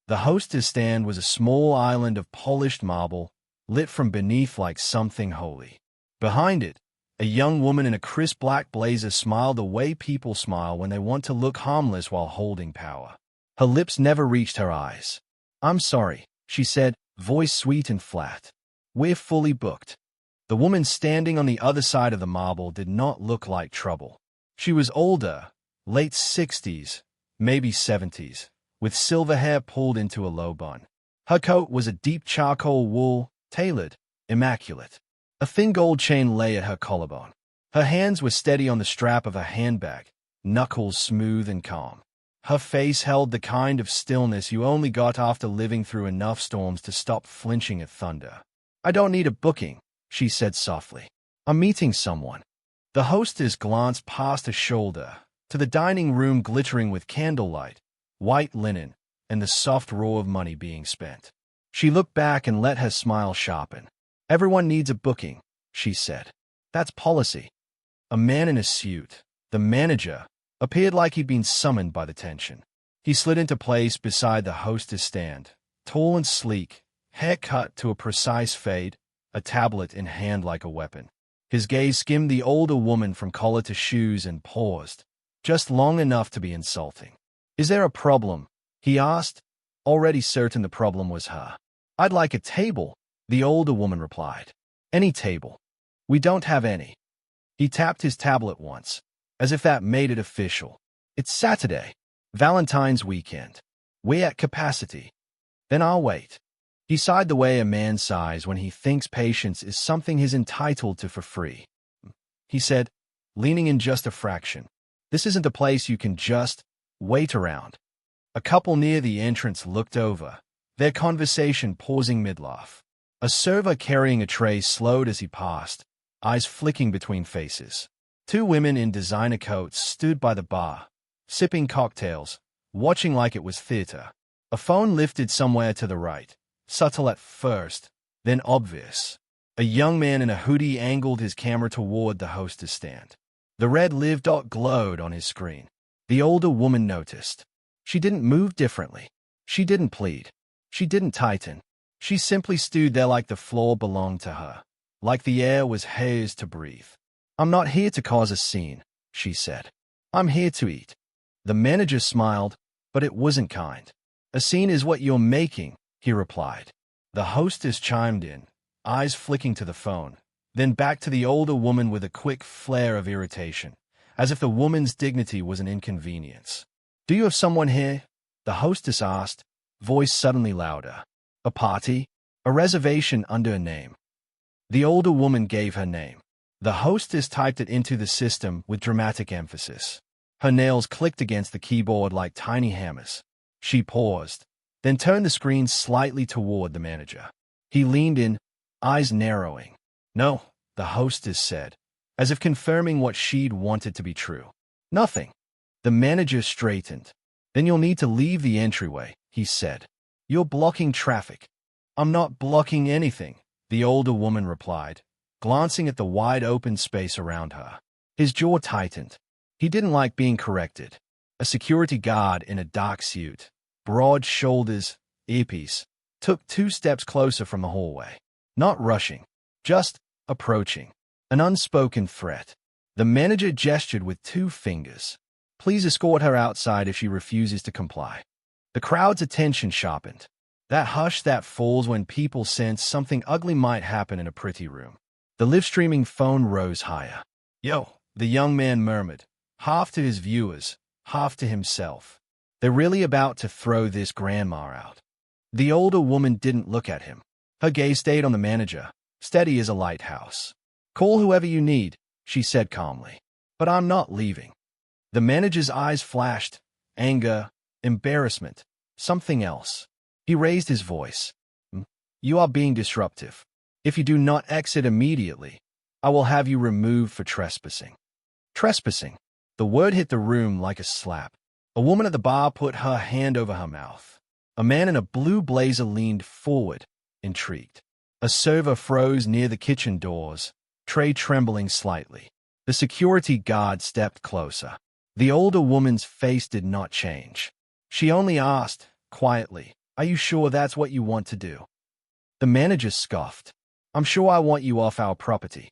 The hostess stand was a small island of polished marble, lit from beneath like something holy. Behind it, a young woman in a crisp black blazer smiled the way people smile when they want to look harmless while holding power. Her lips never reached her eyes. "I'm sorry," she said, voice sweet and flat. "We're fully booked." The woman standing on the other side of the marble did not look like trouble. She was older, late 60s, maybe 70s, with silver hair pulled into a low bun. Her coat was a deep charcoal wool, tailored, immaculate. A thin gold chain lay at her collarbone. Her hands were steady on the strap of her handbag, knuckles smooth and calm. Her face held the kind of stillness you only got after living through enough storms to stop flinching at thunder. "I don't need a booking," she said softly. "I'm meeting someone." The hostess glanced past her shoulder to the dining room glittering with candlelight, white linen, and the soft roar of money being spent. She looked back and let her smile sharpen. "Everyone needs a booking," she said. "That's policy." A man in a suit, the manager, appeared like he'd been summoned by the tension. He slid into place beside the hostess stand, tall and sleek, hair cut to a precise fade, a tablet in hand like a weapon. His gaze skimmed the older woman from collar to shoes and paused, just long enough to be insulting. "Is there a problem?" he asked, already certain the problem was her. "I'd like a table," the older woman replied. "Any table." "We don't have any." He tapped his tablet once, as if that made it official. "It's Saturday, Valentine's weekend. We're at capacity." "Then I'll wait." He sighed the way a man sighs when he thinks patience is something he's entitled to for free. He said, leaning in just a fraction, "This isn't a place you can just wait around." A couple near the entrance looked over, their conversation pausing mid-laugh. A server carrying a tray slowed as he passed, eyes flicking between faces. Two women in designer coats stood by the bar, sipping cocktails, watching like it was theater. A phone lifted somewhere to the right, subtle at first, then obvious. A young man in a hoodie angled his camera toward the hostess stand. The red live dot glowed on his screen. The older woman noticed. She didn't move differently. She didn't plead. She didn't tighten. She simply stood there like the floor belonged to her, like the air was hers to breathe. "I'm not here to cause a scene," she said. "I'm here to eat." The manager smiled, but it wasn't kind. "A scene is what you're making," he replied. The hostess chimed in, eyes flicking to the phone, then back to the older woman with a quick flare of irritation, as if the woman's dignity was an inconvenience. "Do you have someone here?" the hostess asked, voice suddenly louder. "A party? A reservation under a name?" The older woman gave her name. The hostess typed it into the system with dramatic emphasis. Her nails clicked against the keyboard like tiny hammers. She paused, then turned the screen slightly toward the manager. He leaned in, eyes narrowing. "No," the hostess said, as if confirming what she'd wanted to be true. "Nothing." The manager straightened. "Then you'll need to leave the entryway," he said. "You're blocking traffic." "I'm not blocking anything," the older woman replied, glancing at the wide-open space around her. His jaw tightened. He didn't like being corrected. A security guard in a dark suit, broad shoulders, earpiece, took 2 steps closer from the hallway. Not rushing, just approaching. An unspoken threat. The manager gestured with 2 fingers. "Please escort her outside if she refuses to comply." The crowd's attention sharpened. That hush that falls when people sense something ugly might happen in a pretty room. The live-streaming phone rose higher. "Yo," the young man murmured, half to his viewers, half to himself. "They're really about to throw this grandma out." The older woman didn't look at him. Her gaze stayed on the manager, steady as a lighthouse. "Call whoever you need," she said calmly. "But I'm not leaving." The manager's eyes flashed, anger, embarrassment, something else. He raised his voice. "You are being disruptive. If you do not exit immediately, I will have you removed for trespassing." Trespassing. The word hit the room like a slap. A woman at the bar put her hand over her mouth. A man in a blue blazer leaned forward, intrigued. A server froze near the kitchen doors, tray trembling slightly. The security guard stepped closer. The older woman's face did not change. She only asked, quietly, Are you sure that's what you want to do? The manager scoffed. I'm sure I want you off our property.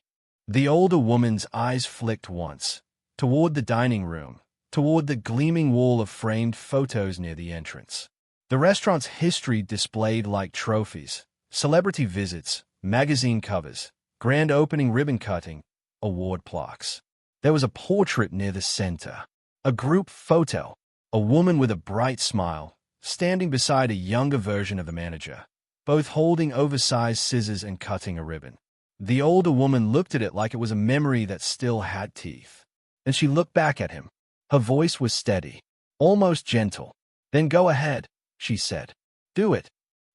The older woman's eyes flicked once, toward the dining room, toward the gleaming wall of framed photos near the entrance. The restaurant's history displayed like trophies, celebrity visits, magazine covers, grand opening ribbon cutting, award plaques. There was a portrait near the center, a group photo, a woman with a bright smile, standing beside a younger version of the manager, both holding oversized scissors and cutting a ribbon. The older woman looked at it like it was a memory that still had teeth. And she looked back at him. Her voice was steady, almost gentle. Then go ahead, she said. Do it.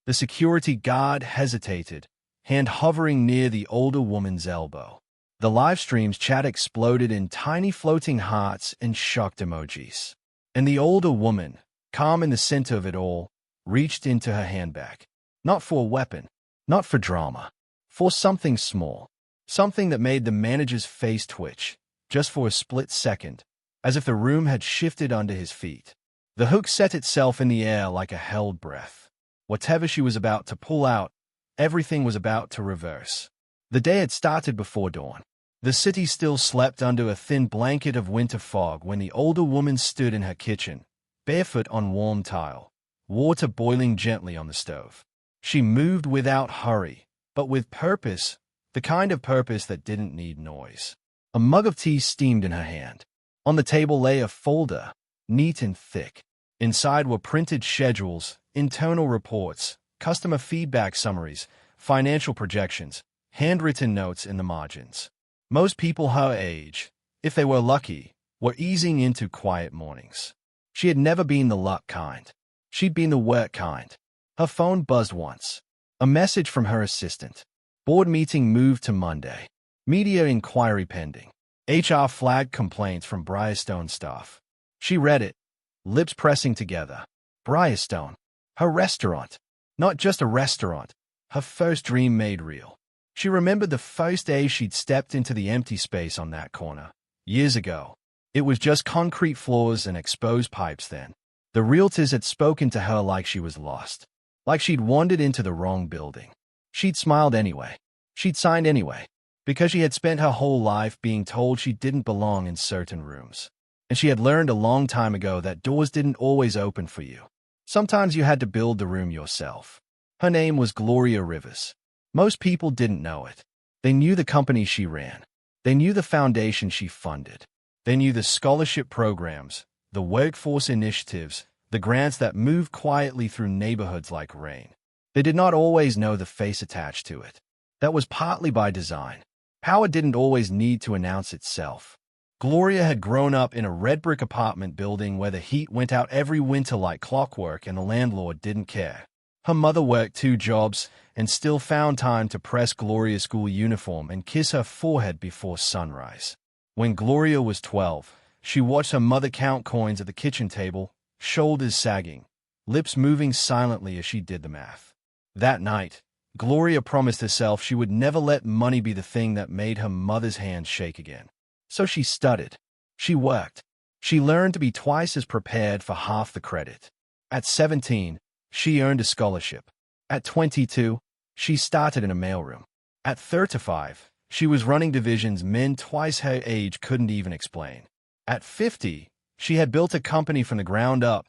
The security guard hesitated, hand hovering near the older woman's elbow. The live stream's chat exploded in tiny floating hearts and shocked emojis. And the older woman, calm in the center of it all, reached into her handbag. Not for a weapon, not for drama, for something small, something that made the manager's face twitch, just for a split second, as if the room had shifted under his feet. The hook set itself in the air like a held breath. Whatever she was about to pull out, everything was about to reverse. The day had started before dawn. The city still slept under a thin blanket of winter fog when the older woman stood in her kitchen, barefoot on warm tile, water boiling gently on the stove. She moved without hurry, but with purpose, the kind of purpose that didn't need noise. A mug of tea steamed in her hand. On the table lay a folder, neat and thick. Inside were printed schedules, internal reports, customer feedback summaries, financial projections, handwritten notes in the margins. Most people her age, if they were lucky, were easing into quiet mornings. She had never been the luck kind. She'd been the work kind. Her phone buzzed once. A message from her assistant. Board meeting moved to Monday. Media inquiry pending. HR flagged complaints from Briarstone staff. She read it, lips pressing together. Briarstone. Her restaurant. Not just a restaurant. Her first dream made real. She remembered the first day she'd stepped into the empty space on that corner. Years ago. It was just concrete floors and exposed pipes then. The realtors had spoken to her like she was lost. Like she'd wandered into the wrong building. She'd smiled anyway. She'd signed anyway. Because she had spent her whole life being told she didn't belong in certain rooms. And she had learned a long time ago that doors didn't always open for you. Sometimes you had to build the room yourself. Her name was Gloria Rivers. Most people didn't know it. They knew the company she ran. They knew the foundation she funded. They knew the scholarship programs, the workforce initiatives, the grants that moved quietly through neighborhoods like rain. They did not always know the face attached to it. That was partly by design. Power didn't always need to announce itself. Gloria had grown up in a red brick apartment building where the heat went out every winter like clockwork and the landlord didn't care. Her mother worked 2 jobs and still found time to press Gloria's school uniform and kiss her forehead before sunrise. When Gloria was 12, she watched her mother count coins at the kitchen table, shoulders sagging, lips moving silently as she did the math. That night, Gloria promised herself she would never let money be the thing that made her mother's hands shake again. So she studied. She worked. She learned to be twice as prepared for half the credit. At 17, she earned a scholarship. At 22, she started in a mailroom. At 35, she was running divisions men twice her age couldn't even explain. At 50, she had built a company from the ground up,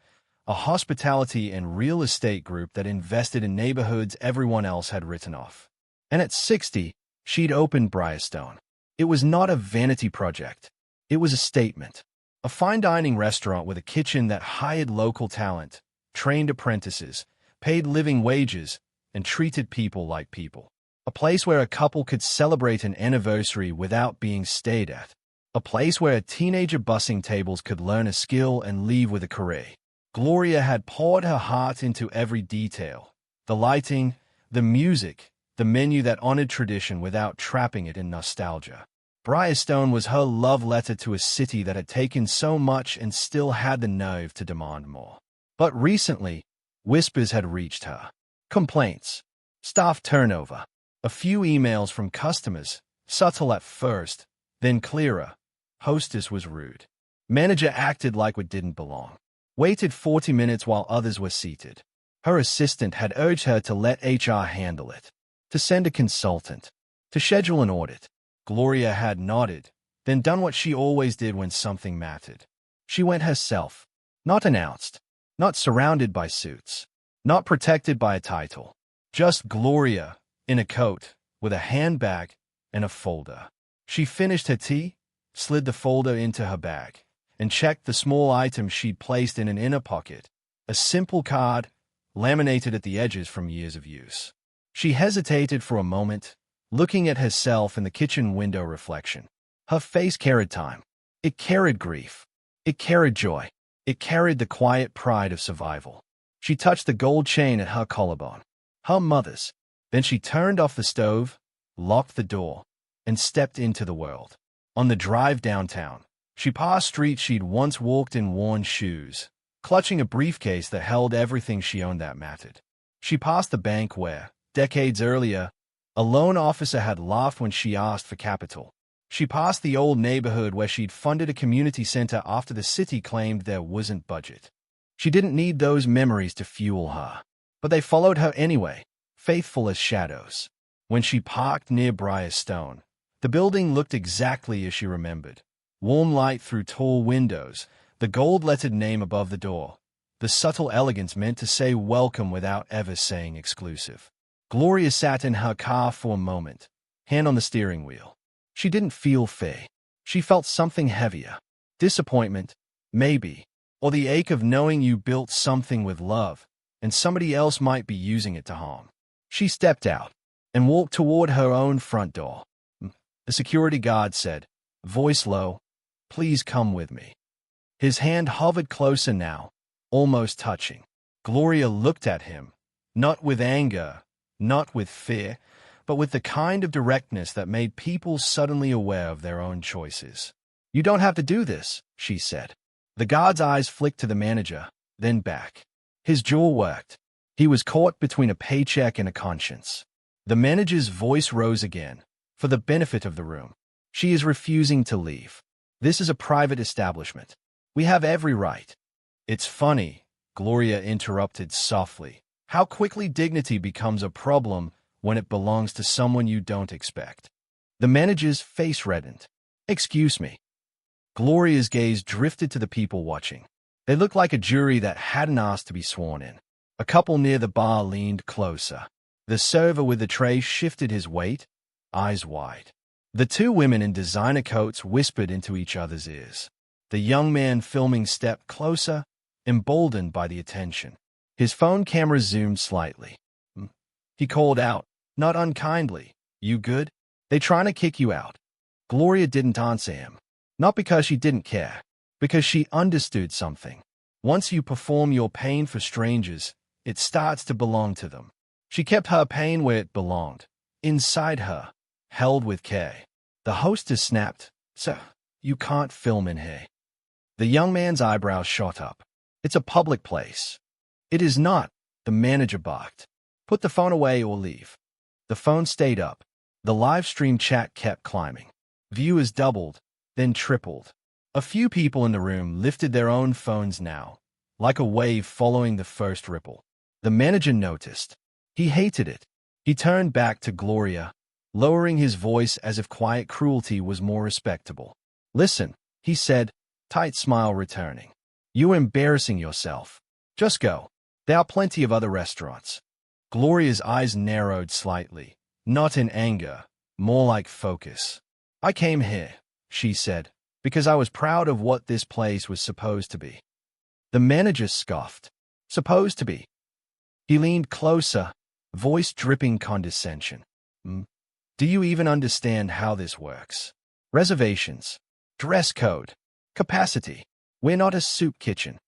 a hospitality and real estate group that invested in neighborhoods everyone else had written off. And at 60, she'd opened Briarstone. It was not a vanity project. It was a statement. A fine dining restaurant with a kitchen that hired local talent, trained apprentices, paid living wages, and treated people like people. A place where a couple could celebrate an anniversary without being stayed at. A place where a teenager bussing tables could learn a skill and leave with a career. Gloria had poured her heart into every detail. The lighting, the music, the menu that honored tradition without trapping it in nostalgia. Briarstone was her love letter to a city that had taken so much and still had the nerve to demand more. But recently, whispers had reached her. Complaints. Staff turnover. A few emails from customers, subtle at first, then clearer. Hostess was rude. Manager acted like it didn't belong. Waited 40 minutes while others were seated. Her assistant had urged her to let HR handle it, to send a consultant, to schedule an audit. Gloria had nodded, then done what she always did when something mattered. She went herself, not announced, not surrounded by suits, not protected by a title. Just Gloria, in a coat, with a handbag and a folder. She finished her tea, slid the folder into her bag, and checked the small item she'd placed in an inner pocket, a simple card, laminated at the edges from years of use. She hesitated for a moment, looking at herself in the kitchen window reflection. Her face carried time. It carried grief. It carried joy. It carried the quiet pride of survival. She touched the gold chain at her collarbone. Her mother's. Then she turned off the stove, locked the door, and stepped into the world. On the drive downtown, she passed streets she'd once walked in worn shoes, clutching a briefcase that held everything she owned that mattered. She passed the bank where, decades earlier, a loan officer had laughed when she asked for capital. She passed the old neighborhood where she'd funded a community center after the city claimed there wasn't budget. She didn't need those memories to fuel her, but they followed her anyway, faithful as shadows. When she parked near Briarstone, the building looked exactly as she remembered. Warm light through tall windows, the gold-lettered name above the door, the subtle elegance meant to say welcome without ever saying exclusive. Gloria sat in her car for a moment, hand on the steering wheel. She didn't feel fear. She felt something heavier. Disappointment, maybe, or the ache of knowing you built something with love, and somebody else might be using it to harm. She stepped out and walked toward her own front door. The security guard said, voice low, "Please come with me." His hand hovered closer now, almost touching. Gloria looked at him, not with anger, not with fear, but with the kind of directness that made people suddenly aware of their own choices. "You don't have to do this," she said. The guard's eyes flicked to the manager, then back. His jaw worked. He was caught between a paycheck and a conscience. The manager's voice rose again, for the benefit of the room. "She is refusing to leave. This is a private establishment. We have every right." "It's funny," Gloria interrupted softly, "how quickly dignity becomes a problem when it belongs to someone you don't expect." The manager's face reddened. "Excuse me." Gloria's gaze drifted to the people watching. They looked like a jury that hadn't asked to be sworn in. A couple near the bar leaned closer. The server with the tray shifted his weight, eyes wide. The two women in designer coats whispered into each other's ears. The young man filming stepped closer, emboldened by the attention. His phone camera zoomed slightly. He called out, not unkindly, "You good? They trying to kick you out." Gloria didn't answer him. Not because she didn't care, because she understood something. Once you perform your pain for strangers, it starts to belong to them. She kept her pain where it belonged, inside her, held with care. The hostess snapped, "Sir, you can't film in here." The young man's eyebrows shot up. "It's a public place." "It is not," the manager barked. "Put the phone away or leave." The phone stayed up. The live stream chat kept climbing. Viewers doubled, then tripled. A few people in the room lifted their own phones now, like a wave following the first ripple. The manager noticed. He hated it. He turned back to Gloria, lowering his voice as if quiet cruelty was more respectable. "Listen," he said, tight smile returning. "You're embarrassing yourself. Just go. There are plenty of other restaurants." Gloria's eyes narrowed slightly, not in anger, more like focus. "I came here," she said, "because I was proud of what this place was supposed to be." The manager scoffed. "Supposed to be?" He leaned closer, voice dripping condescension. "Do you even understand how this works? Reservations, dress code, capacity. We're not a soup kitchen."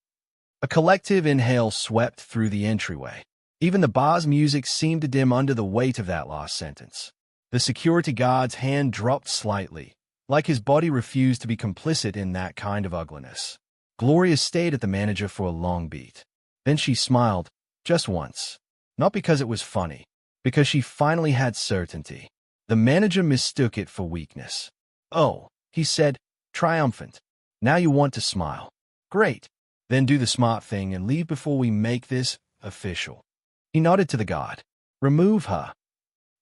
A collective inhale swept through the entryway. Even the bar's music seemed to dim under the weight of that last sentence. The security guard's hand dropped slightly, like his body refused to be complicit in that kind of ugliness. Gloria stayed at the manager for a long beat. Then she smiled, just once. Not because it was funny, because she finally had certainty. The manager mistook it for weakness. "Oh," he said, triumphant. "Now you want to smile. Great. Then do the smart thing and leave before we make this official. He nodded to the guard. Remove her.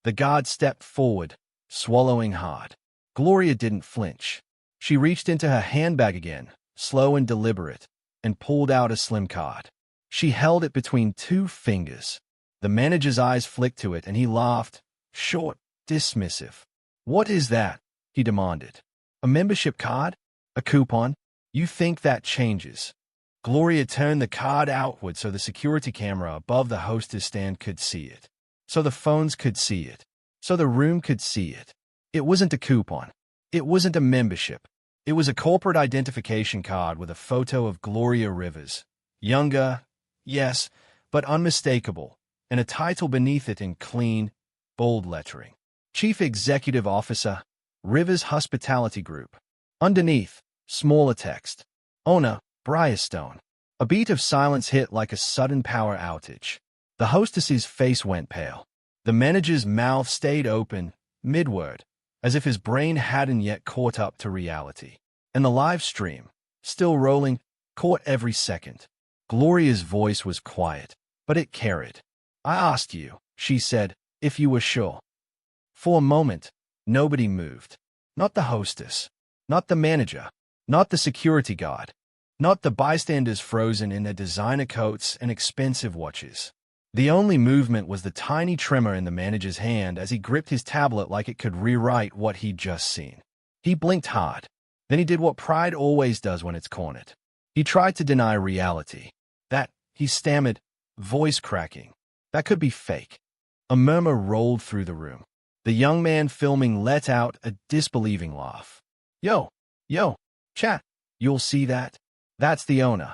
The guard stepped forward, swallowing hard. Gloria didn't flinch. She reached into her handbag again, slow and deliberate, and pulled out a slim card. She held it between two fingers. The manager's eyes flicked to it, and he laughed, short, dismissive. What is that? He demanded. A membership card? A coupon? You think that changes? Gloria turned the card outward so the security camera above the hostess stand could see it. So the phones could see it. So the room could see it. It wasn't a coupon. It wasn't a membership. It was a corporate identification card with a photo of Gloria Rivers. Younger, yes, but unmistakable, and a title beneath it in clean, bold lettering. Chief Executive Officer, Rivers Hospitality Group. Underneath, smaller text. Owner, Briarstone. A beat of silence hit like a sudden power outage. The hostess's face went pale. The manager's mouth stayed open, mid-word, as if his brain hadn't yet caught up to reality. And the live stream, still rolling, caught every second. Gloria's voice was quiet, but it carried. I asked you, she said, if you were sure. For a moment, nobody moved. Not the hostess, not the manager, not the security guard, not the bystanders frozen in their designer coats and expensive watches. The only movement was the tiny tremor in the manager's hand as he gripped his tablet like it could rewrite what he'd just seen. He blinked hard. Then he did what pride always does when it's cornered. He tried to deny reality. That, he stammered, voice cracking. That could be fake. A murmur rolled through the room. The young man filming let out a disbelieving laugh. Yo, chat, you'll see that? That's the owner.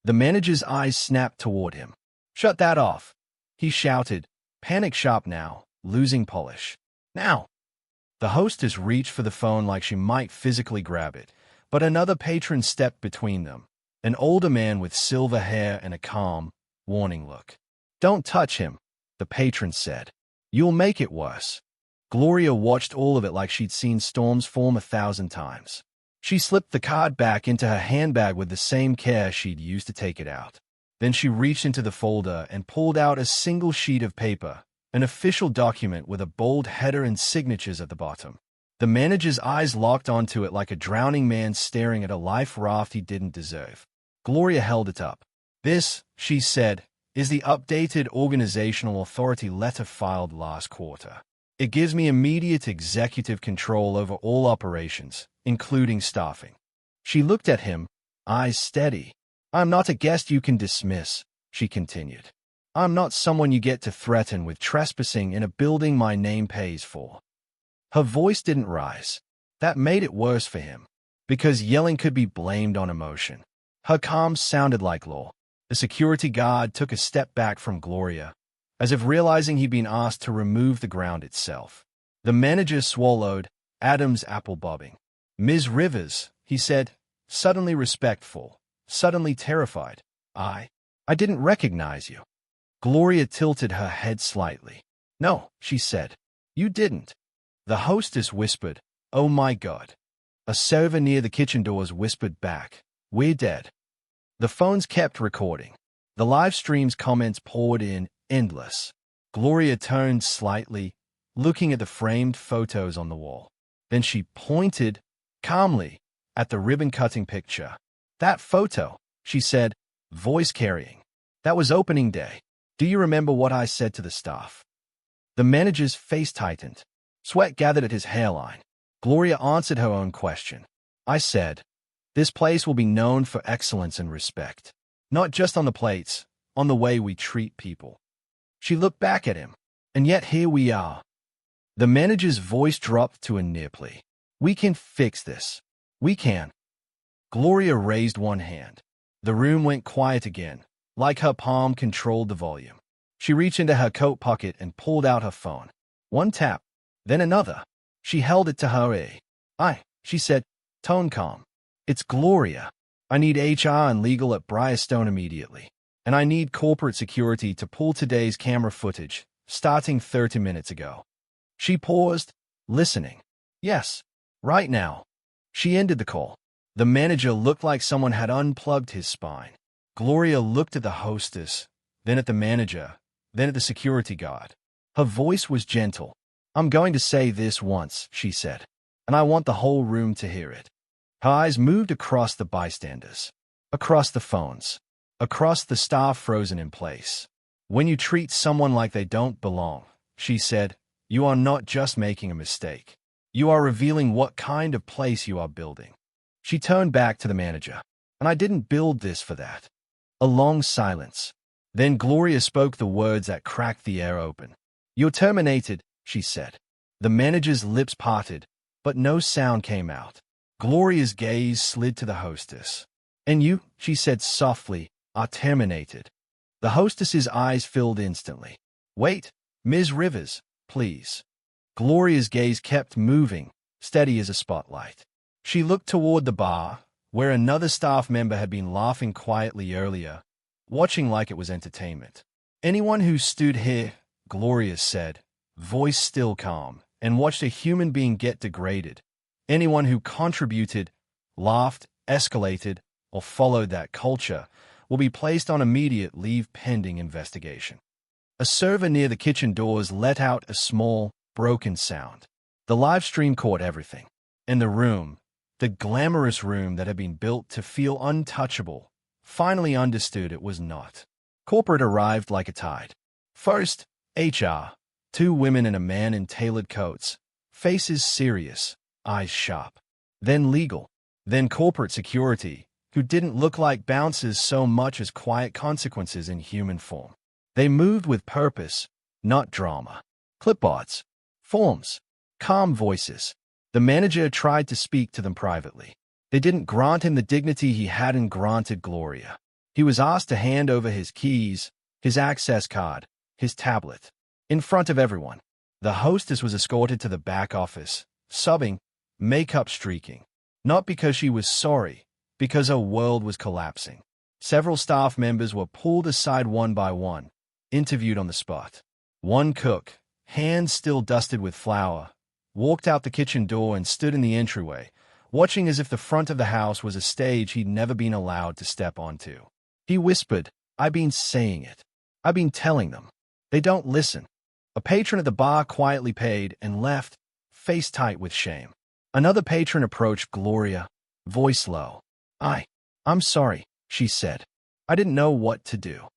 The manager's eyes snapped toward him. Shut that off, he shouted, panic sharp now, losing polish. Now! The hostess reached for the phone like she might physically grab it, but another patron stepped between them, an older man with silver hair and a calm, warning look. Don't touch him, the patron said. You'll make it worse. Gloria watched all of it like she'd seen storms form 1,000 times. She slipped the card back into her handbag with the same care she'd used to take it out. Then she reached into the folder and pulled out a single sheet of paper, an official document with a bold header and signatures at the bottom. The manager's eyes locked onto it like a drowning man staring at a life raft he didn't deserve. Gloria held it up. This, she said, is the updated organizational authority letter filed last quarter. It gives me immediate executive control over all operations, including staffing. She looked at him, eyes steady. I'm not a guest you can dismiss, she continued. I'm not someone you get to threaten with trespassing in a building my name pays for. Her voice didn't rise. That made it worse for him, because yelling could be blamed on emotion. Her calm sounded like law. The security guard took a step back from Gloria, as if realizing he'd been asked to remove the ground itself. The manager swallowed, Adam's apple bobbing. Ms. Rivers, he said, suddenly respectful, suddenly terrified. I didn't recognize you. Gloria tilted her head slightly. No, she said. You didn't. The hostess whispered, oh my God. A server near the kitchen doors whispered back, we're dead. The phones kept recording. The live stream's comments poured in, endless. Gloria turned slightly, looking at the framed photos on the wall. Then she pointed, calmly, at the ribbon-cutting picture. That photo, she said, voice carrying. That was opening day. Do you remember what I said to the staff? The manager's face tightened. Sweat gathered at his hairline. Gloria answered her own question. I said, this place will be known for excellence and respect. Not just on the plates, on the way we treat people. She looked back at him. And yet here we are. The manager's voice dropped to a near plea. We can fix this. We can. Gloria raised one hand. The room went quiet again, like her palm controlled the volume. She reached into her coat pocket and pulled out her phone. One tap, then another. She held it to her ear. She said, tone calm. It's Gloria. I need HR and legal at Briarstone immediately. And I need corporate security to pull today's camera footage, starting 30 minutes ago. She paused, listening. Yes, right now. She ended the call. The manager looked like someone had unplugged his spine. Gloria looked at the hostess, then at the manager, then at the security guard. Her voice was gentle. "I'm going to say this once," she said, "and I want the whole room to hear it." Her eyes moved across the bystanders, across the phones, across the staff frozen in place. "When you treat someone like they don't belong," she said, "you are not just making a mistake. You are revealing what kind of place you are building." She turned back to the manager. "And I didn't build this for that." A long silence. Then Gloria spoke the words that cracked the air open. "You're terminated," she said. The manager's lips parted, but no sound came out. Gloria's gaze slid to the hostess. "And you," she said softly, "are terminated." The hostess's eyes filled instantly. "Wait, Ms. Rivers, please." Gloria's gaze kept moving, steady as a spotlight. She looked toward the bar, where another staff member had been laughing quietly earlier, watching like it was entertainment. "Anyone who stood here," Gloria said, voice still calm, "and watched a human being get degraded, anyone who contributed, laughed, escalated, or followed that culture, will be placed on immediate leave pending investigation." A server near the kitchen doors let out a small, broken sound. The live stream caught everything. And the room, the glamorous room that had been built to feel untouchable, finally understood it was not. Corporate arrived like a tide. First, HR, 2 women and a man in tailored coats, faces serious, eyes sharp. Then legal. Then corporate security, who didn't look like bouncers so much as quiet consequences in human form. They moved with purpose, not drama. Clipboards, forms, calm voices. The manager tried to speak to them privately. They didn't grant him the dignity he hadn't granted Gloria. He was asked to hand over his keys, his access card, his tablet. In front of everyone. The hostess was escorted to the back office, sobbing, makeup streaking. Not because she was sorry, because her world was collapsing. Several staff members were pulled aside one by one, interviewed on the spot. One cook, hands still dusted with flour, walked out the kitchen door and stood in the entryway, watching as if the front of the house was a stage he'd never been allowed to step onto. He whispered, "I've been saying it. I've been telling them. They don't listen." A patron at the bar quietly paid and left, face tight with shame. Another patron approached Gloria, voice low. I'm sorry," she said. "I didn't know what to do."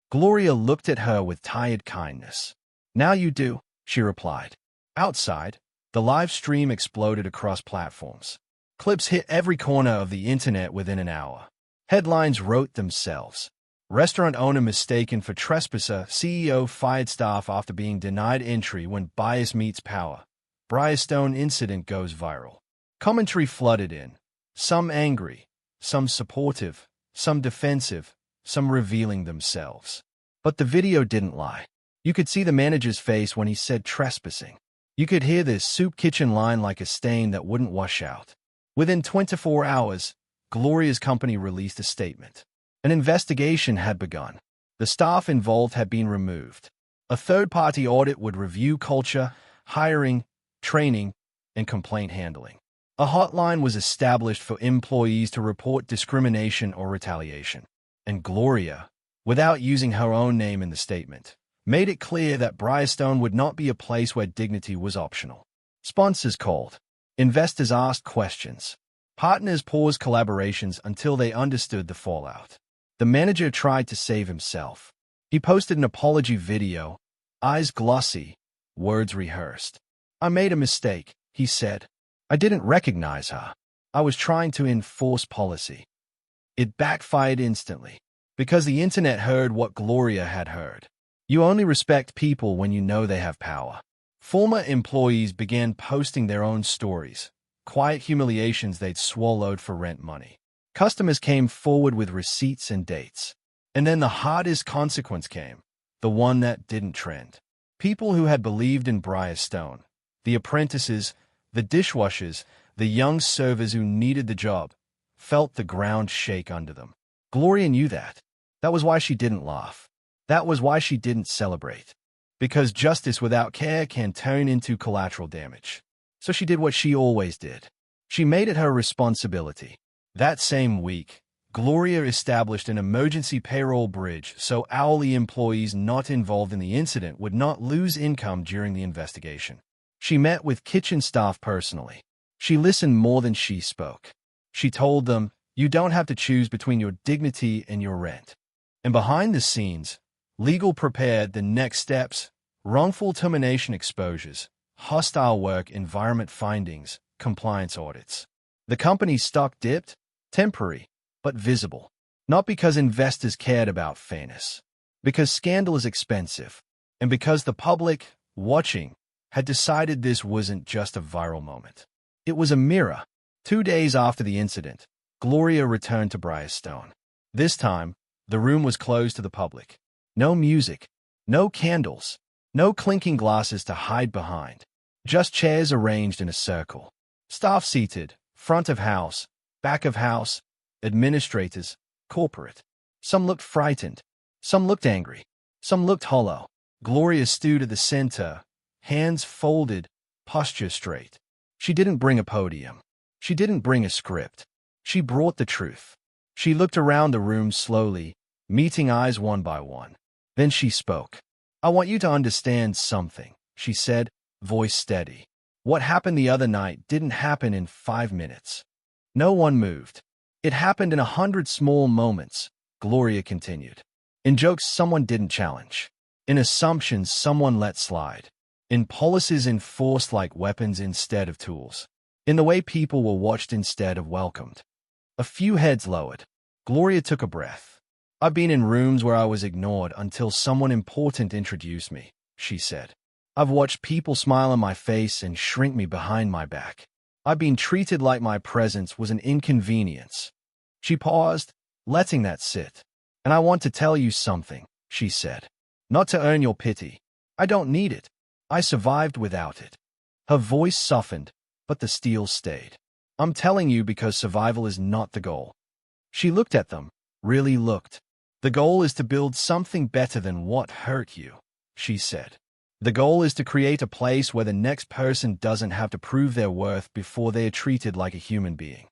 Gloria looked at her with tired kindness. "Now you do," she replied. Outside, the live stream exploded across platforms. Clips hit every corner of the internet within an hour. Headlines wrote themselves. Restaurant owner mistaken for trespasser, CEO fired staff after being denied entry when bias meets power. Briarstone incident goes viral. Commentary flooded in, some angry, some supportive, some defensive, some revealing themselves. But the video didn't lie. You could see the manager's face when he said trespassing. You could hear this soup kitchen line like a stain that wouldn't wash out. Within 24 hours, Gloria's company released a statement. An investigation had begun. The staff involved had been removed. A third-party audit would review culture, hiring, training, and complaint handling. A hotline was established for employees to report discrimination or retaliation. And Gloria, without using her own name in the statement, made it clear that Briarstone would not be a place where dignity was optional. Sponsors called. Investors asked questions. Partners paused collaborations until they understood the fallout. The manager tried to save himself. He posted an apology video, eyes glossy, words rehearsed. "I made a mistake," he said. "I didn't recognize her. I was trying to enforce policy." It backfired instantly, because the internet heard what Gloria had heard. You only respect people when you know they have power. Former employees began posting their own stories, quiet humiliations they'd swallowed for rent money. Customers came forward with receipts and dates. And then the hardest consequence came, the one that didn't trend. People who had believed in Briarstone, the apprentices, the dishwashers, the young servers who needed the job, felt the ground shake under them. Gloria knew that. That was why she didn't laugh. That was why she didn't celebrate. Because justice without care can turn into collateral damage. So she did what she always did. She made it her responsibility. That same week, Gloria established an emergency payroll bridge so hourly employees not involved in the incident would not lose income during the investigation. She met with kitchen staff personally. She listened more than she spoke. She told them, "You don't have to choose between your dignity and your rent." And behind the scenes, legal prepared the next steps: wrongful termination exposures, hostile work environment findings, compliance audits. The company's stock dipped, temporary, but visible. Not because investors cared about fairness, because scandal is expensive, and because the public, watching, had decided this wasn't just a viral moment. It was a mirror. 2 days after the incident, Gloria returned to Briarstone. This time, the room was closed to the public. No music, no candles, no clinking glasses to hide behind. Just chairs arranged in a circle. Staff seated, front of house, back of house, administrators, corporate. Some looked frightened. Some looked angry. Some looked hollow. Gloria stood at the center, hands folded, posture straight. She didn't bring a podium. She didn't bring a script. She brought the truth. She looked around the room slowly, meeting eyes one by one. Then she spoke. "I want you to understand something," she said, voice steady. "What happened the other night didn't happen in 5 minutes. No one moved. It happened in 100 small moments," Gloria continued. "In jokes someone didn't challenge. In assumptions someone let slide. In policies enforced like weapons instead of tools. In the way people were watched instead of welcomed." A few heads lowered. Gloria took a breath. "I've been in rooms where I was ignored until someone important introduced me," she said. "I've watched people smile in my face and shrink me behind my back. I've been treated like my presence was an inconvenience." She paused, letting that sit. "And I want to tell you something," she said. "Not to earn your pity. I don't need it. I survived without it." Her voice softened, but the steel stayed. "I'm telling you because survival is not the goal." She looked at them, really looked. "The goal is to build something better than what hurt you," she said. "The goal is to create a place where the next person doesn't have to prove their worth before they are treated like a human being."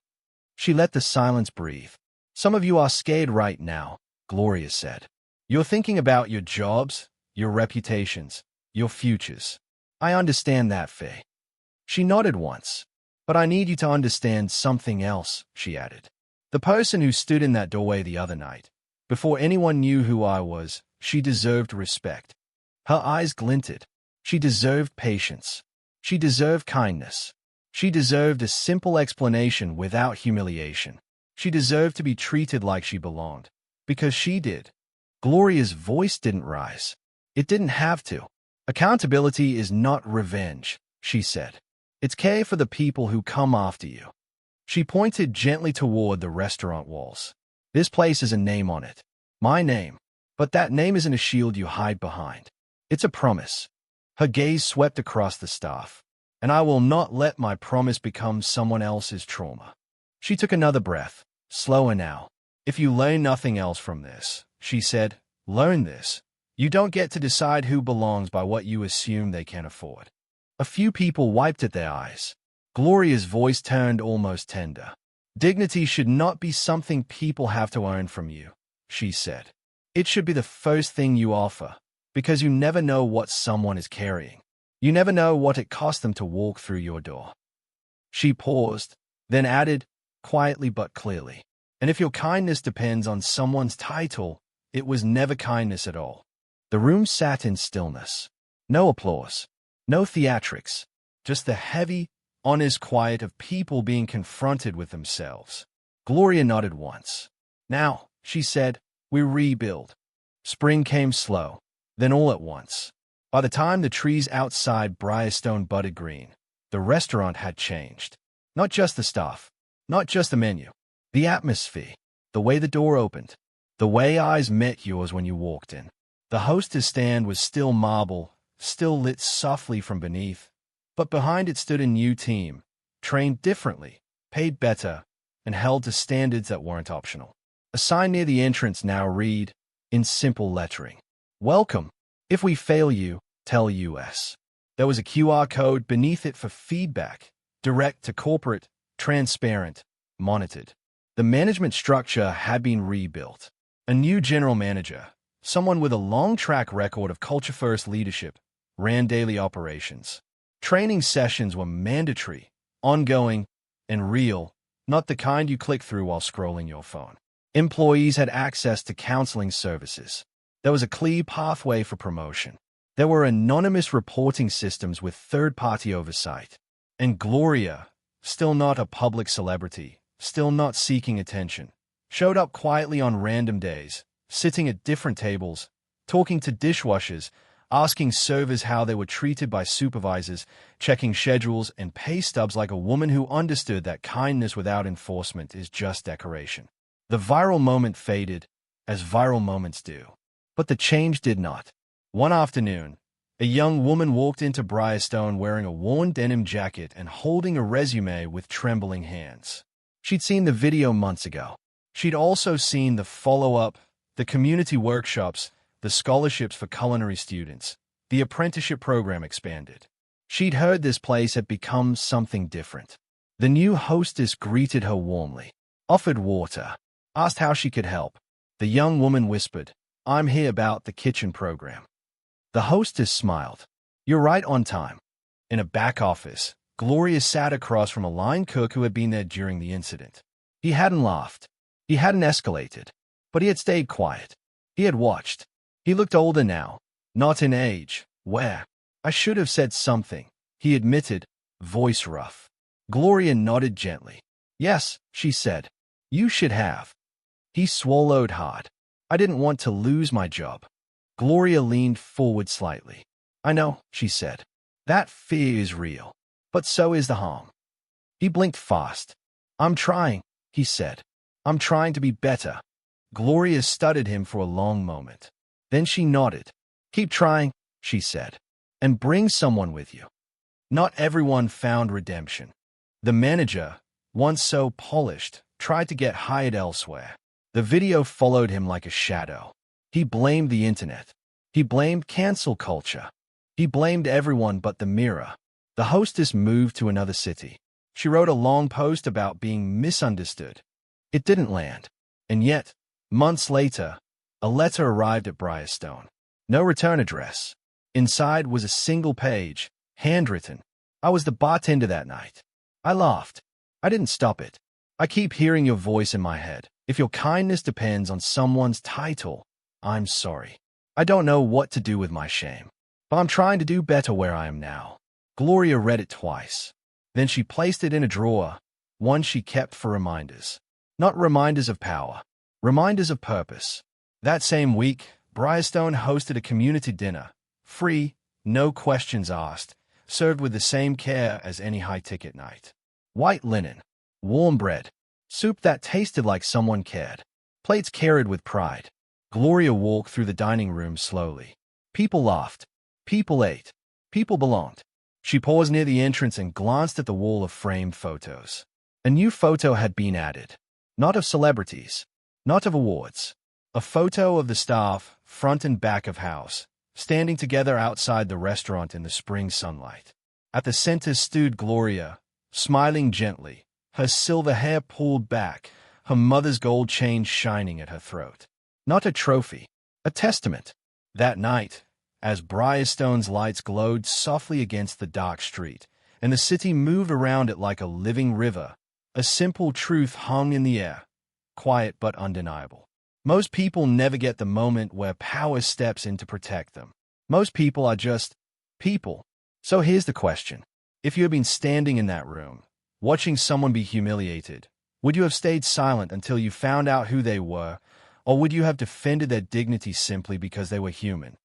She let the silence breathe. "Some of you are scared right now," Gloria said. "You're thinking about your jobs, your reputations, your futures. I understand that, Faye." She nodded once. "But I need you to understand something else," she added. "The person who stood in that doorway the other night, before anyone knew who I was, she deserved respect." Her eyes glinted. She deserved patience. She deserved kindness. She deserved a simple explanation without humiliation. She deserved to be treated like she belonged. Because she did. Gloria's voice didn't rise. It didn't have to. "Accountability is not revenge," she said. "It's care for the people who come after you." She pointed gently toward the restaurant walls. "This place has a name on it. My name. But that name isn't a shield you hide behind. It's a promise." Her gaze swept across the staff. "And I will not let my promise become someone else's trauma." She took another breath, slower now. "If you learn nothing else from this," she said, "learn this. You don't get to decide who belongs by what you assume they can afford." A few people wiped at their eyes. Gloria's voice turned almost tender. "Dignity should not be something people have to earn from you," she said. "It should be the first thing you offer, because you never know what someone is carrying. You never know what it cost them to walk through your door." She paused, then added, quietly but clearly, "And if your kindness depends on someone's title, it was never kindness at all." The room sat in stillness. No applause. No theatrics, just the heavy, honest quiet of people being confronted with themselves. Gloria nodded once. "Now," she said, "we rebuild." Spring came slow, then all at once. By the time the trees outside Briarstone budded green, the restaurant had changed. Not just the staff, not just the menu, the atmosphere, the way the door opened, the way eyes met yours when you walked in. The hostess stand was still marble, still lit softly from beneath, but behind it stood a new team, trained differently, paid better, and held to standards that weren't optional. A sign near the entrance now read, in simple lettering, "Welcome. If we fail you, tell US." There was a QR code beneath it for feedback, direct to corporate, transparent, monitored. The management structure had been rebuilt. A new general manager, someone with a long track record of culture-first leadership, ran daily operations. Training sessions were mandatory, ongoing, and real, not the kind you click through while scrolling your phone. Employees had access to counseling services. There was a clear pathway for promotion. There were anonymous reporting systems with third-party oversight. And Gloria, still not a public celebrity, still not seeking attention, showed up quietly on random days, sitting at different tables, talking to dishwashers, asking servers how they were treated by supervisors, checking schedules and pay stubs like a woman who understood that kindness without enforcement is just decoration. The viral moment faded, as viral moments do. But the change did not. One afternoon, a young woman walked into Briarstone wearing a worn denim jacket and holding a resume with trembling hands. She'd seen the video months ago. She'd also seen the follow-up, the community workshops, the scholarships for culinary students, the apprenticeship program expanded. She'd heard this place had become something different. The new hostess greeted her warmly, offered water, asked how she could help. The young woman whispered, "I'm here about the kitchen program." The hostess smiled. "You're right on time." In a back office, Gloria sat across from a line cook who had been there during the incident. He hadn't laughed. He hadn't escalated. But he had stayed quiet. He had watched. He looked older now, not in age. "Where? I should have said something," he admitted, voice rough. Gloria nodded gently. "Yes," she said. "You should have." He swallowed hard. "I didn't want to lose my job." Gloria leaned forward slightly. "I know," she said. "That fear is real. But so is the harm." He blinked fast. "I'm trying," he said. "I'm trying to be better." Gloria studied him for a long moment. Then she nodded. "Keep trying," she said. "And bring someone with you." Not everyone found redemption. The manager, once so polished, tried to get hired elsewhere. The video followed him like a shadow. He blamed the internet. He blamed cancel culture. He blamed everyone but the mirror. The hostess moved to another city. She wrote a long post about being misunderstood. It didn't land. And yet, months later, a letter arrived at Briarstone. No return address. Inside was a single page, handwritten. "I was the bartender that night. I laughed. I didn't stop it. I keep hearing your voice in my head. If your kindness depends on someone's title, I'm sorry. I don't know what to do with my shame. But I'm trying to do better where I am now." Gloria read it twice. Then she placed it in a drawer, one she kept for reminders. Not reminders of power, reminders of purpose. That same week, Briarstone hosted a community dinner, free, no questions asked, served with the same care as any high-ticket night. White linen, warm bread, soup that tasted like someone cared, plates carried with pride. Gloria walked through the dining room slowly. People laughed. People ate. People belonged. She paused near the entrance and glanced at the wall of framed photos. A new photo had been added. Not of celebrities. Not of awards. A photo of the staff, front and back of house, standing together outside the restaurant in the spring sunlight. At the center stood Gloria, smiling gently, her silver hair pulled back, her mother's gold chain shining at her throat. Not a trophy, a testament. That night, as Briarstone's lights glowed softly against the dark street, and the city moved around it like a living river, a simple truth hung in the air, quiet but undeniable. Most people never get the moment where power steps in to protect them. Most people are just people. So here's the question. If you had been standing in that room, watching someone be humiliated, would you have stayed silent until you found out who they were, or would you have defended their dignity simply because they were human?